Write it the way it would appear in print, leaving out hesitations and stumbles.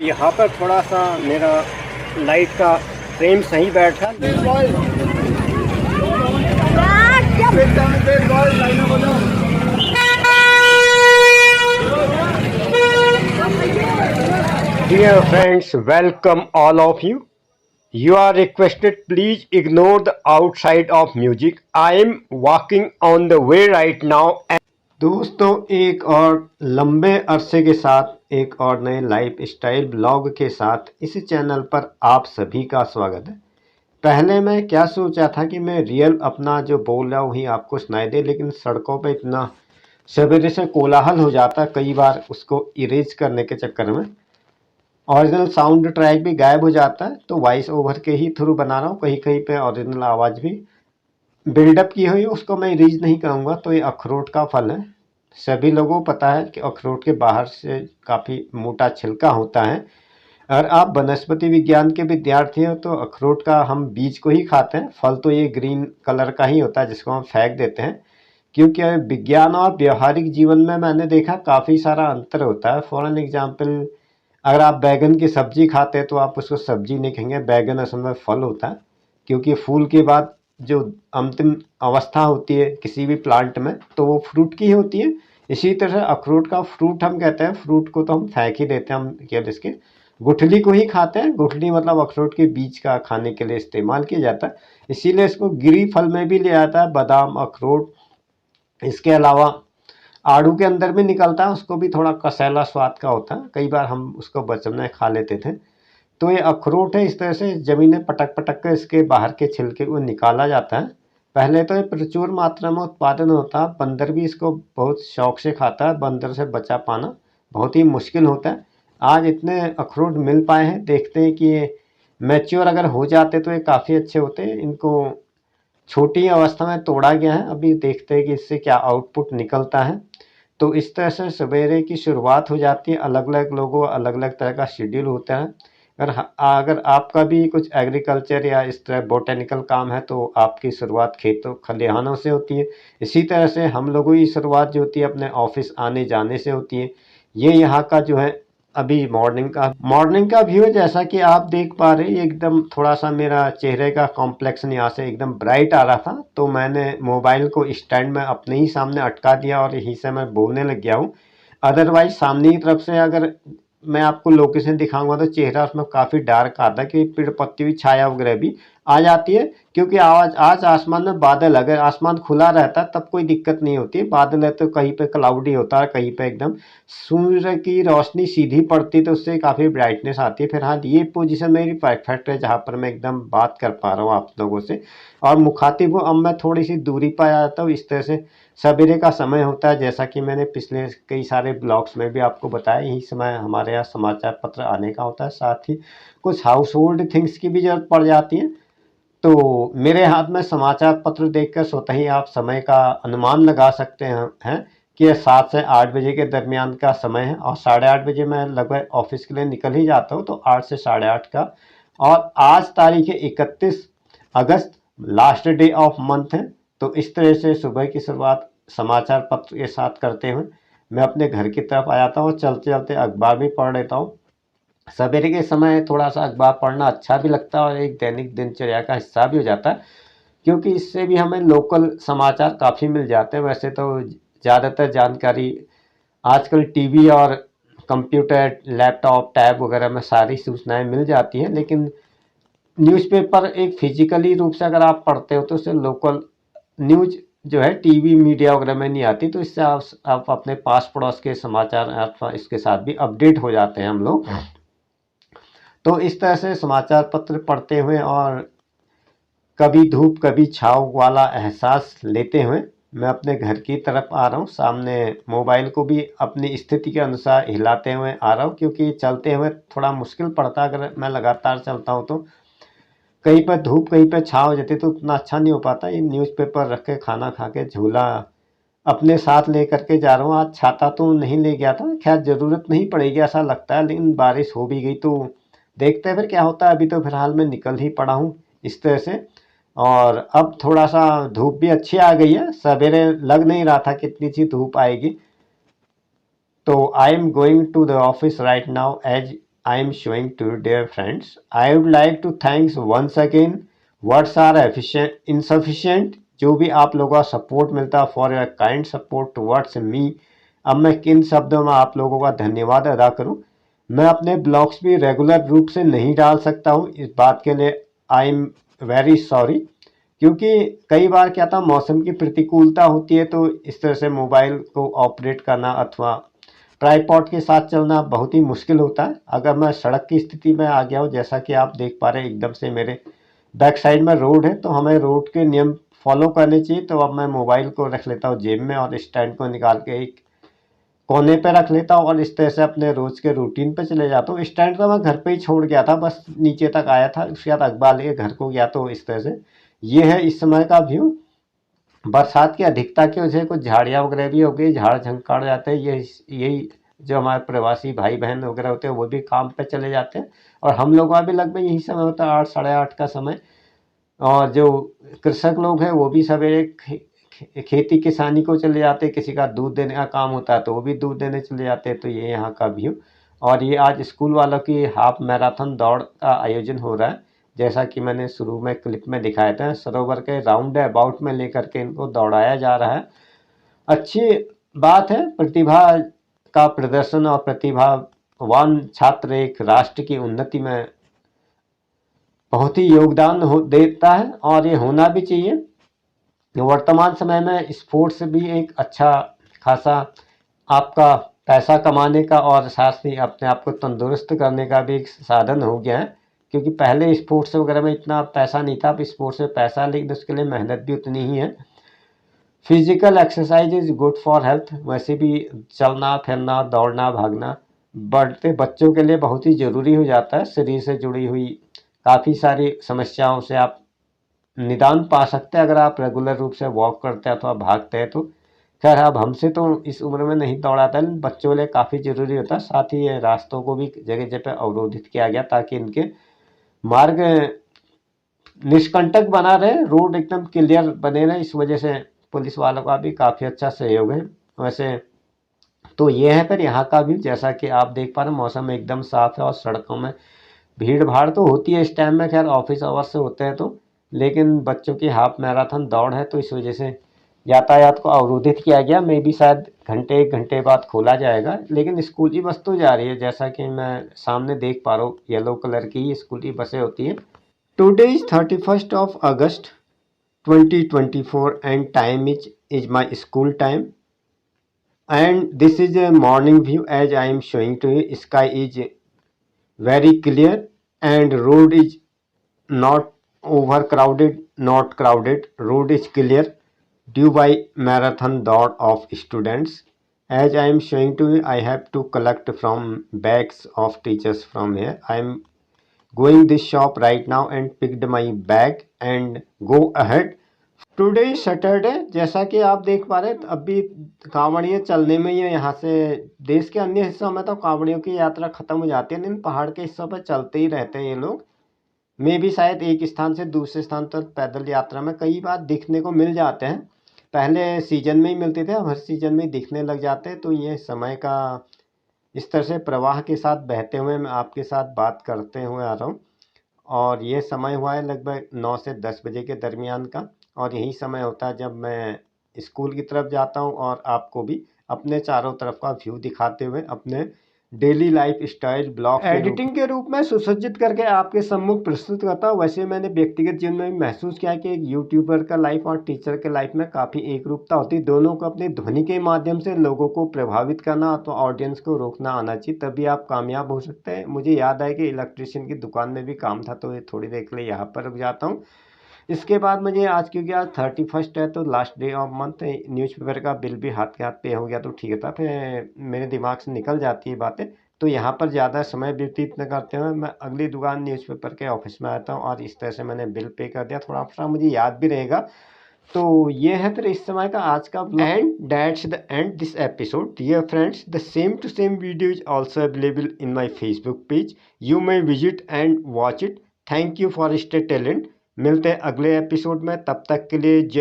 यहाँ पर थोड़ा सा मेरा लाइट का फ्रेम सही बैठा। Dear friends, welcome all of you. You are requested please ignore the outside of music. I am walking on the way right now. दोस्तों, एक और लंबे अरसे के साथ एक और नए लाइफ स्टाइल ब्लॉग के साथ इस चैनल पर आप सभी का स्वागत है। पहले मैं क्या सोचा था कि मैं रियल अपना जो बोल रहा हूँ वही आपको सुनाई दे, लेकिन सड़कों पे इतना सवेरे से कोलाहल हो जाता कई बार उसको इरेज करने के चक्कर में ओरिजिनल साउंड ट्रैक भी गायब हो जाता है। तो वॉइस ओवर के ही थ्रू बना रहा हूँ, कहीं कहीं पे ओरिजिनल आवाज़ भी बिल्डअप की हुई उसको मैं इरेज नहीं करूँगा। तो ये अखरोट का फल है। सभी लोगों को पता है कि अखरोट के बाहर से काफ़ी मोटा छिलका होता है। अगर आप वनस्पति विज्ञान के विद्यार्थी हो तो अखरोट का हम बीज को ही खाते हैं, फल तो ये ग्रीन कलर का ही होता है जिसको हम फेंक देते हैं। क्योंकि विज्ञान और व्यवहारिक जीवन में मैंने देखा काफ़ी सारा अंतर होता है। फॉर एन एग्जाम्पल, अगर आप बैगन की सब्जी खाते हैं तो आप उसको सब्जी नहीं कहेंगे, बैगन असल में फल होता है। क्योंकि फूल के बाद जो अंतिम अवस्था होती है किसी भी प्लांट में तो वो फ्रूट की होती है। इसी तरह अखरोट का फ्रूट हम कहते हैं, फ्रूट को तो हम फेंक ही देते हैं, हम केवल इसके गुठली को ही खाते हैं। गुठली मतलब अखरोट के बीज का खाने के लिए इस्तेमाल किया जाता है, इसीलिए इसको गिरी फल में भी लिया जाता है। बादाम, अखरोट, इसके अलावा आड़ू के अंदर भी निकलता है, उसको भी थोड़ा कसैला स्वाद का होता है, कई बार हम उसको बचपन में खा लेते थे। तो ये अखरोट है, इस तरह से ज़मीन में पटक पटक कर इसके बाहर के छिलके को निकाला जाता है। पहले तो ये प्रचुर मात्रा में उत्पादन होता है, बंदर भी इसको बहुत शौक से खाता है। बंदर से बचा पाना बहुत ही मुश्किल होता है। आज इतने अखरोट मिल पाए हैं, देखते हैं कि ये मैच्योर अगर हो जाते तो ये काफ़ी अच्छे होते हैं। इनको छोटी अवस्था में तोड़ा गया है, अभी देखते हैं कि इससे क्या आउटपुट निकलता है। तो इस तरह से सवेरे की शुरुआत हो जाती है। अलग अलग लोगों अलग अलग तरह का शेड्यूल होता है। अगर आपका भी कुछ एग्रीकल्चर या इस तरह बोटेनिकल काम है तो आपकी शुरुआत खेतों खलिहानों से होती है। इसी तरह से हम लोगों की शुरुआत जो होती है अपने ऑफिस आने जाने से होती है। ये यहाँ का जो है अभी मॉर्निंग का व्यू है, जैसा कि आप देख पा रहे हैं। एकदम थोड़ा सा मेरा चेहरे का कॉम्प्लेक्सन यहाँ से एकदम ब्राइट आ रहा था, तो मैंने मोबाइल को स्टैंड में अपने ही सामने अटका दिया और यहीं से मैं बोलने लग गया हूँ। अदरवाइज सामने की तरफ से अगर मैं आपको लोकेशन दिखाऊंगा तो चेहरा उसमें काफ़ी डार्क आता है, क्योंकि पेड़ पत्ती भी छाया वगैरह भी आ जाती है। क्योंकि आज आसमान में बादल, अगर आसमान खुला रहता तब कोई दिक्कत नहीं होती। बादल है तो कहीं पे क्लाउडी होता है, कहीं पे एकदम सूर्य की रोशनी सीधी पड़ती तो उससे काफ़ी ब्राइटनेस आती है। फिलहाल ये पोजीशन मेरी परफेक्ट है जहाँ पर मैं एकदम बात कर पा रहा हूँ आप लोगों से, और मुखातिब हूँ। अब मैं थोड़ी सी दूरी पर आ जाता हूँ। इस तरह से सवेरे का समय होता है, जैसा कि मैंने पिछले कई सारे ब्लॉग्स में भी आपको बताया। यही समय हमारे यहाँ समाचार पत्र आने का होता है। साथ ही कुछ हाउस होल्ड थिंग्स की भी जरूरत पड़ जाती है। तो मेरे हाथ में समाचार पत्र देखकर स्वतः ही आप समय का अनुमान लगा सकते हैं कि 7 से 8 बजे के दरमियान का समय है, और 8:30 बजे मैं लगभग ऑफिस के लिए निकल ही जाता हूँ। तो 8 से 8:30 का, और आज तारीख है 31 अगस्त, लास्ट डे ऑफ मंथ है। तो इस तरह से सुबह की शुरुआत समाचार पत्र के साथ करते हुए मैं अपने घर की तरफ आ जाता हूँ। चलते चलते अखबार भी पढ़ लेता हूँ। सवेरे के समय थोड़ा सा अखबार पढ़ना अच्छा भी लगता है और एक दैनिक दिनचर्या का हिस्सा भी हो जाता है, क्योंकि इससे भी हमें लोकल समाचार काफ़ी मिल जाते हैं। वैसे तो ज़्यादातर जानकारी आजकल टीवी और कंप्यूटर, लैपटॉप, टैब वगैरह में सारी सूचनाएं मिल जाती हैं, लेकिन न्यूज़पेपर एक फिजिकली रूप से अगर आप पढ़ते हो तो उससे लोकल न्यूज़ जो है टीवी मीडिया वगैरह में नहीं आती। तो इससे आप अपने पास पड़ोस के समाचार अथवा इसके साथ भी अपडेट हो जाते हैं हम लोग। तो इस तरह से समाचार पत्र पढ़ते हुए और कभी धूप कभी छाँव वाला एहसास लेते हुए मैं अपने घर की तरफ आ रहा हूँ। सामने मोबाइल को भी अपनी स्थिति के अनुसार हिलाते हुए आ रहा हूँ, क्योंकि चलते हुए थोड़ा मुश्किल पड़ता है। अगर मैं लगातार चलता हूँ तो कहीं पर धूप कहीं पर छाँव हो जाती तो उतना अच्छा नहीं हो पाता। ये न्यूज़पेपर रख के खाना खा के झूला अपने साथ ले करके जा रहा हूँ। आज छाता तो नहीं ले गया था, खैर ज़रूरत नहीं पड़ेगी ऐसा लगता है, लेकिन बारिश हो भी गई तो देखते हैं फिर क्या होता है। अभी तो फिलहाल मैं निकल ही पड़ा हूँ इस तरह से। और अब थोड़ा सा धूप भी अच्छी आ गई है, सवेरे लग नहीं रहा था कितनी सी धूप आएगी। तो I am going to the office right now as I am showing to you, dear friends. I would like to thanks once again. Words are insufficient. जो भी आप लोगों का सपोर्ट मिलता है for your kind support towards me, अब मैं किन शब्दों में आप लोगों का धन्यवाद अदा करूं। मैं अपने ब्लॉग्स भी रेगुलर रूप से नहीं डाल सकता हूं, इस बात के लिए आई एम वेरी सॉरी। क्योंकि कई बार क्या था, मौसम की प्रतिकूलता होती है तो इस तरह से मोबाइल को ऑपरेट करना अथवा ट्राईपॉड के साथ चलना बहुत ही मुश्किल होता है। अगर मैं सड़क की स्थिति में आ गया हूँ, जैसा कि आप देख पा रहे हैं एकदम से मेरे बैक साइड में रोड है, तो हमें रोड के नियम फॉलो करने चाहिए। तो अब मैं मोबाइल को रख लेता हूँ जेब में और स्टैंड को निकाल के एक कोने पे रख लेता हूँ और इस तरह से अपने रोज के रूटीन पे चले जाता हूँ। स्टैंड तो मैं घर पे ही छोड़ गया था, बस नीचे तक आया था, उसके बाद अखबार लेके घर को गया। तो इस तरह से ये है इस समय का व्यू। बरसात की अधिकता की वजह से कुछ झाड़ियाँ वगैरह भी हो गई, झाड़ झंकाड़ जाते हैं। यही जो हमारे प्रवासी भाई बहन वगैरह होते हैं वो भी काम पे चले जाते हैं और हम लोगों का भी लगभग यही समय होता है, 8 साढ़े 8 का समय। और जो कृषक लोग हैं वो भी सवेरे खेती किसानी को चले जाते हैं, किसी का दूध देने का काम होता है तो वो भी दूध देने चले जाते हैं। तो ये यहाँ का व्यू। और ये आज स्कूल वालों की हाफ मैराथन दौड़ का आयोजन हो रहा है, जैसा कि मैंने शुरू में क्लिप में दिखाया था। सरोवर के राउंड अबाउट में लेकर के इनको दौड़ाया जा रहा है। अच्छी बात है, प्रतिभा का प्रदर्शन और प्रतिभावान छात्र एक राष्ट्र की उन्नति में बहुत ही योगदान देता है और ये होना भी चाहिए। वर्तमान समय में स्पोर्ट्स भी एक अच्छा खासा आपका पैसा कमाने का और साथ ही अपने आप को तंदुरुस्त करने का भी एक साधन हो गया है। क्योंकि पहले स्पोर्ट्स वगैरह में इतना पैसा नहीं था, अब स्पोर्ट्स में पैसा लेकिन उसके लिए मेहनत भी उतनी ही है। Physical exercise is good for health, वैसे भी चलना फिरना दौड़ना भागना बढ़ते बच्चों के लिए बहुत ही ज़रूरी हो जाता है। शरीर से जुड़ी हुई काफ़ी सारी समस्याओं से आप निदान पा सकते हैं अगर आप रेगुलर रूप से वॉक करते हैं अथवा भागते हैं तो। खैर अब हमसे तो इस उम्र में नहीं दौड़ाता है, लेकिन बच्चों के लिए काफ़ी ज़रूरी होता है। साथ ही ये रास्तों को भी जगह जगह अवरोधित किया गया ताकि इनके मार्ग निष्कंटक बना रहे, रोड एकदम क्लियर बने रहे। इस वजह से पुलिस वालों का भी काफ़ी अच्छा सहयोग है। वैसे तो ये है फिर यहाँ का भी, जैसा कि आप देख पा रहे हैं मौसम एकदम साफ है और सड़कों में भीड़ भाड़ तो होती है इस टाइम में, खैर ऑफिस आवर्स से होते हैं तो, लेकिन बच्चों की हाफ मैराथन दौड़ है तो इस वजह से यातायात को अवरोधित किया गया। मे भी शायद घंटे एक घंटे बाद खोला जाएगा, लेकिन स्कूल की बस तो जा रही है, जैसा कि मैं सामने देख पा रहा हूँ येलो कलर की स्कूल की बसें होती है। Today is 31st of August 2024 and time is my school time, and this is a morning view as I am showing to you. Sky is very clear and road is not overcrowded, not crowded. Road is clear due by marathon dot of students. As I am showing to you, I have to collect from bags of teachers from here. I am going this shop right now and picked my bag and go ahead. Today Saturday, जैसा कि आप देख पा रहे हैं अभी कांवड़ियाँ चलने में ही है। यहाँ से देश के अन्य हिस्सों में तो कांवड़ियों की यात्रा खत्म हो जाती है, लेकिन पहाड़ के हिस्सों पर चलते ही रहते हैं ये लोग। में भी शायद एक स्थान से दूसरे स्थान तक पैदल यात्रा में कई बार दिखने को मिल जाते हैं। पहले सीजन में ही मिलते थे, अब हर सीजन में ही दिखने लग जाते हैं। तो ये समय का इस तरह से प्रवाह के साथ बहते हुए मैं आपके साथ बात करते हुए आ रहा हूँ। और ये समय हुआ है लगभग 9 से 10 बजे के दरमियान का, और यही समय होता है जब मैं स्कूल की तरफ जाता हूँ और आपको भी अपने चारों तरफ का व्यू दिखाते हुए अपने daily life style blog editing के रूप में सुसज्जित करके आपके सम्मुख प्रस्तुत करता हूँ। वैसे मैंने व्यक्तिगत जीवन में भी महसूस किया कि एक यूट्यूबर का लाइफ और टीचर के लाइफ में काफ़ी एक रूपता होती है। दोनों को अपनी ध्वनि के माध्यम से लोगों को प्रभावित करना तो ऑडियंस को रोकना आना चाहिए, तभी आप कामयाब हो सकते हैं। मुझे याद आया कि इलेक्ट्रिशियन की दुकान में भी काम था, तो ये थोड़ी देर के लिए यहाँ पर रुक जाता हूँ। इसके बाद मुझे आज, क्योंकि आज 31st है तो last day of month, newspaper का बिल भी हाथ के हाथ पे हो गया तो ठीक था, फिर मेरे दिमाग से निकल जाती है बातें। तो यहाँ पर ज़्यादा समय व्यतीत न करते हुए मैं अगली दुकान न्यूज़पेपर के ऑफिस में आता हूँ और इस तरह से मैंने बिल पे कर दिया। थोड़ा सा मुझे याद भी रहेगा। तो ये है फिर इस समय का आज का blog and that's the end this episode. Dear friends, the same to same video is also available in my Facebook page. You may visit and watch it. Thank you for stay talent. मिलते हैं अगले episode में, तब तक के लिए जय